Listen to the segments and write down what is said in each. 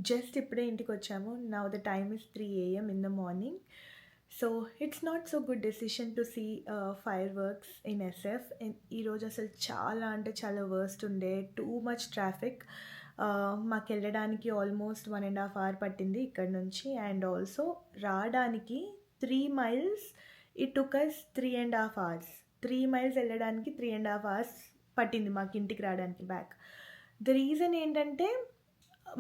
Just ఇప్పుడే ఇంటికొచ్చాము. Now the time is 3 AM in the morning. So, it's not so good decision to see fireworks in SF. ఈరోజు అసలు చాలా అంటే చాలా వర్స్ట్ ఉండే. Too much traffic. మాకెళ్ళడానికి ఆల్మోస్ట్ 1.5 hour పట్టింది ఇక్కడ నుంచి. అండ్ ఆల్సో రావడానికి 3 miles it took us 3.5 hours. 3 miles వెళ్ళడానికి 3.5 hours పట్టింది మాకు ఇంటికి రావడానికి బ్యాక్. ద రీజన్ ఏంటంటే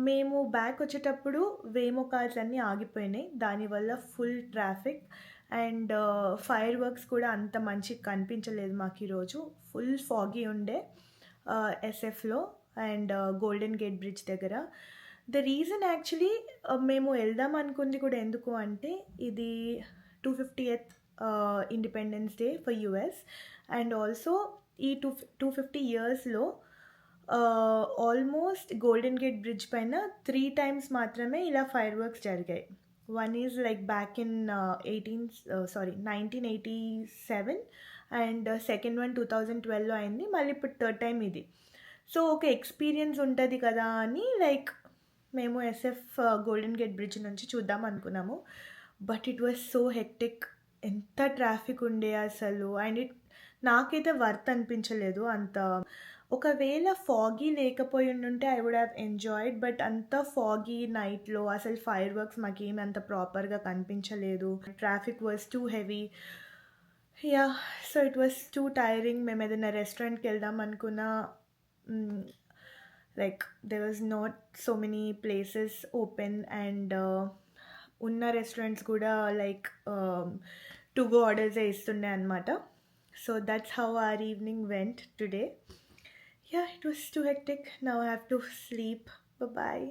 మేము బ్యాక్ వచ్చేటప్పుడు వేమో కార్స్ అన్నీ ఆగిపోయినాయి. దానివల్ల full traffic and fireworks కూడా అంత మంచిగా కనిపించలేదు మాకు ఈరోజు. ఫుల్ ఫాగీ ఉండే ఎస్ఎఫ్లో అండ్ గోల్డెన్ గేట్ బ్రిడ్జ్ దగ్గర. ద రీజన్ యాక్చువల్లీ మేము వెళ్దాం అనుకుంది కూడా ఎందుకు అంటే ఇది 250th Independence Day for US. And also ఈ 250 yearsలో ఆల్మోస్ట్ గోల్డెన్ గేట్ బ్రిడ్జ్ పైన 3 times మాత్రమే ఇలా ఫైర్ వర్క్స్ జరిగాయి. One is like back in 1987 and second one 2012లో అయింది. మళ్ళీ ఇప్పుడు థర్డ్ టైం ఇది. సో ఒక ఎక్స్పీరియన్స్ ఉంటుంది కదా అని లైక్ మేము ఎస్ఎఫ్ గోల్డెన్ గేట్ బ్రిడ్జ్ నుంచి చూద్దాం అనుకున్నాము. But it was so hectic. ఎంత ట్రాఫిక్ ఉండే అసలు. అండ్ నాకైతే వర్త్ అనిపించలేదు అంత. ఒకవేళ ఫాగీ లేకపోయి ఉంటే I would have enjoyed. But అంత ఫాగీ నైట్లో అసలు ఫైర్ వర్క్స్ మాకేమి అంత ప్రాపర్గా కనిపించలేదు. Traffic was too heavy. Ya, so it was too tiring. మేము ఏదైనా రెస్టారెంట్కి వెళ్దాం అనుకున్నా like there was not so many places open. And ఉన్న రెస్టారెంట్స్ కూడా లైక్ టు గో ఆర్డర్సే ఇస్తుండే అనమాట. So that's how our evening went today. Yeah, it was too hectic. Now I have to sleep. Bye-bye.